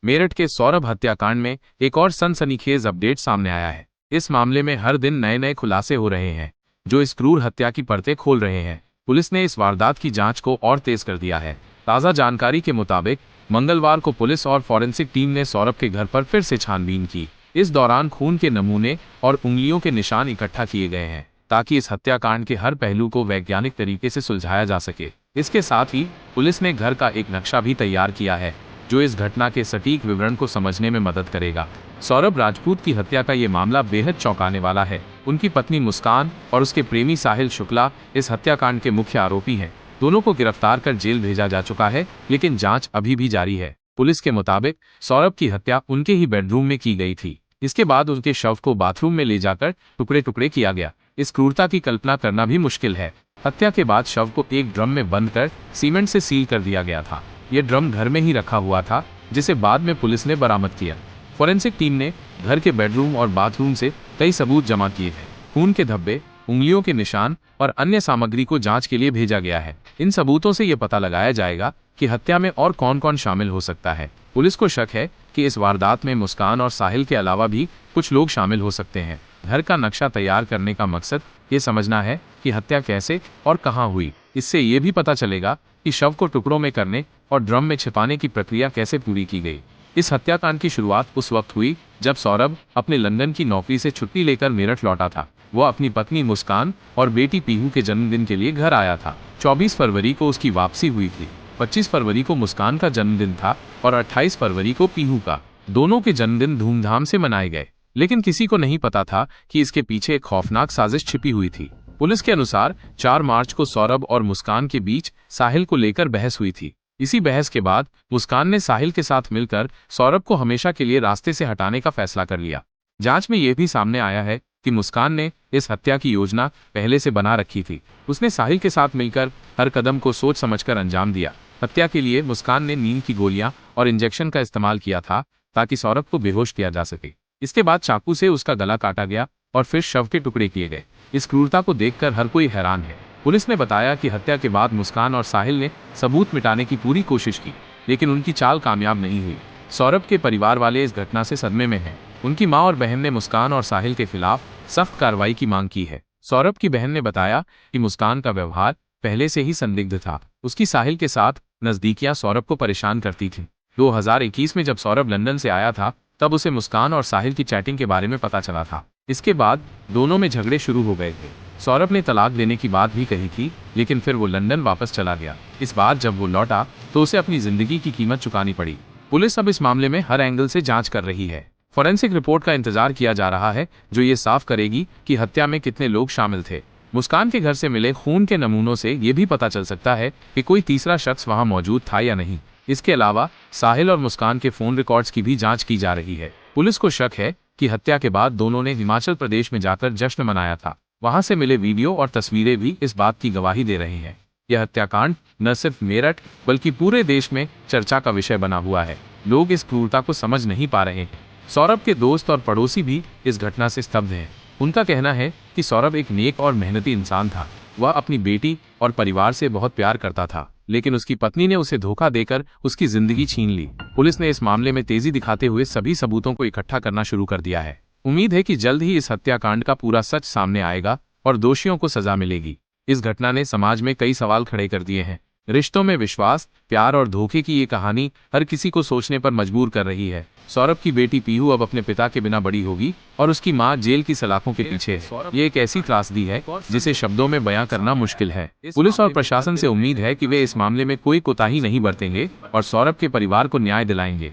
मेरठ के सौरभ हत्याकांड में एक और सनसनीखेज अपडेट सामने आया है। इस मामले में हर दिन नए नए खुलासे हो रहे हैं जो इस क्रूर हत्या की परतें खोल रहे हैं। पुलिस ने इस वारदात की जांच को और तेज कर दिया है। ताज़ा जानकारी के मुताबिक मंगलवार को पुलिस और फॉरेंसिक टीम ने सौरभ के घर पर फिर से छानबीन की। इस दौरान खून के नमूने और उंगलियों के निशान इकट्ठा किए गए हैं ताकि इस हत्याकांड के हर पहलू को वैज्ञानिक तरीके से सुलझाया जा सके। इसके साथ ही पुलिस ने घर का एक नक्शा भी तैयार किया है जो इस घटना के सटीक विवरण को समझने में मदद करेगा। सौरभ राजपूत की हत्या का ये मामला बेहद चौंकाने वाला है। उनकी पत्नी मुस्कान और उसके प्रेमी साहिल शुक्ला इस हत्याकांड के मुख्य आरोपी हैं। दोनों को गिरफ्तार कर जेल भेजा जा चुका है, लेकिन जांच अभी भी जारी है। पुलिस के मुताबिक सौरभ की हत्या उनके ही बेडरूम में की गई थी। इसके बाद उनके शव को बाथरूम में ले जाकर टुकड़े टुकड़े किया गया। इस क्रूरता की कल्पना करना भी मुश्किल है। हत्या के बाद शव को एक ड्रम में बंद कर सीमेंट से सील कर दिया गया था। यह ड्रम घर में ही रखा हुआ था, जिसे बाद में पुलिस ने बरामद किया। फॉरेंसिक टीम ने घर के बेडरूम और बाथरूम से कई सबूत जमा किए थे। खून के धब्बे, उंगलियों के निशान और अन्य सामग्री को जांच के लिए भेजा गया है। इन सबूतों से यह पता लगाया जाएगा कि हत्या में और कौन कौन शामिल हो सकता है। पुलिस को शक है कि इस वारदात में मुस्कान और साहिल के अलावा भी कुछ लोग शामिल हो सकते हैं। घर का नक्शा तैयार करने का मकसद ये समझना है कि हत्या कैसे और कहां हुई। इससे ये भी पता चलेगा कि शव को टुकड़ों में करने और ड्रम में छिपाने की प्रक्रिया कैसे पूरी की गई। इस हत्याकांड की शुरुआत उस वक्त हुई जब सौरभ अपने लंदन की नौकरी से छुट्टी लेकर मेरठ लौटा था। वो अपनी पत्नी मुस्कान और बेटी पीहू के जन्मदिन के लिए घर आया था। 24 फरवरी को उसकी वापसी हुई थी। 25 फरवरी को मुस्कान का जन्मदिन था और 28 फरवरी को पीहू का। दोनों के जन्मदिन धूमधाम से मनाए गए, लेकिन किसी को नहीं पता था कि इसके पीछे एक खौफनाक साजिश छिपी हुई थी। पुलिस के अनुसार 4 मार्च को सौरभ और मुस्कान के बीच साहिल को लेकर बहस हुई थी। इसी बहस के बाद मुस्कान ने साहिल के साथ मिलकर सौरभ को हमेशा के लिए रास्ते से हटाने का फैसला कर लिया। जांच में यह भी सामने आया है कि मुस्कान ने इस हत्या की योजना पहले से बना रखी थी। उसने साहिल के साथ मिलकर हर कदम को सोच समझकर अंजाम दिया। हत्या के लिए मुस्कान ने नींद की गोलियां और इंजेक्शन का इस्तेमाल किया था ताकि सौरभ को बेहोश किया जा सके। इसके बाद चाकू से उसका गला काटा गया और फिर शव के टुकड़े किए गए। इस क्रूरता को देखकर हर कोई हैरान है। पुलिस ने बताया कि हत्या के बाद मुस्कान और साहिल ने सबूत मिटाने की पूरी कोशिश की, लेकिन उनकी चाल कामयाब नहीं हुई। सौरभ के परिवार वाले इस घटना से सदमे में हैं। उनकी मां और बहन ने मुस्कान और साहिल के खिलाफ सख्त कार्रवाई की मांग की है। सौरभ की बहन ने बताया कि मुस्कान का व्यवहार पहले से ही संदिग्ध था। उसकी साहिल के साथ नजदीकियां सौरभ को परेशान करती थीं। 2021 में जब सौरभ लंदन से आया था, तब उसे मुस्कान और साहिल की चैटिंग के बारे में पता चला था। इसके बाद दोनों में झगड़े शुरू हो गए थे। सौरभ ने तलाक देने की बात भी कही थी, लेकिन फिर वो लंदन वापस चला गया। इस बार जब वो लौटा तो उसे अपनी जिंदगी की कीमत चुकानी पड़ी। पुलिस अब इस मामले में हर एंगल से जांच कर रही है। फॉरेंसिक रिपोर्ट का इंतजार किया जा रहा है जो ये साफ करेगी कि हत्या में कितने लोग शामिल थे। मुस्कान के घर से मिले खून के नमूनों से ये भी पता चल सकता है कि कोई तीसरा शख्स वहां मौजूद था या नहीं। इसके अलावा साहिल और मुस्कान के फोन रिकॉर्ड्स की भी जांच की जा रही है। पुलिस को शक है कि हत्या के बाद दोनों ने हिमाचल प्रदेश में जाकर जश्न मनाया था। वहां से मिले वीडियो और तस्वीरें भी इस बात की गवाही दे रहे हैं। यह हत्याकांड न सिर्फ मेरठ बल्कि पूरे देश में चर्चा का विषय बना हुआ है। लोग इस क्रूरता को समझ नहीं पा रहे हैं। सौरभ के दोस्त और पड़ोसी भी इस घटना से स्तब्ध हैं। उनका कहना है कि सौरभ एक नेक और मेहनती इंसान था। वह अपनी बेटी और परिवार से बहुत प्यार करता था, लेकिन उसकी पत्नी ने उसे धोखा देकर उसकी जिंदगी छीन ली। पुलिस ने इस मामले में तेजी दिखाते हुए सभी सबूतों को इकट्ठा करना शुरू कर दिया है। उम्मीद है कि जल्द ही इस हत्याकांड का पूरा सच सामने आएगा और दोषियों को सजा मिलेगी। इस घटना ने समाज में कई सवाल खड़े कर दिए हैं। रिश्तों में विश्वास, प्यार और धोखे की ये कहानी हर किसी को सोचने पर मजबूर कर रही है। सौरभ की बेटी पीहू अब अपने पिता के बिना बड़ी होगी और उसकी मां जेल की सलाखों के पीछे है। ये एक ऐसी त्रासदी है जिसे शब्दों में बयां करना मुश्किल है। पुलिस और प्रशासन से उम्मीद है कि वे इस मामले में कोई कोताही नहीं बरतेंगे और सौरभ के परिवार को न्याय दिलाएंगे।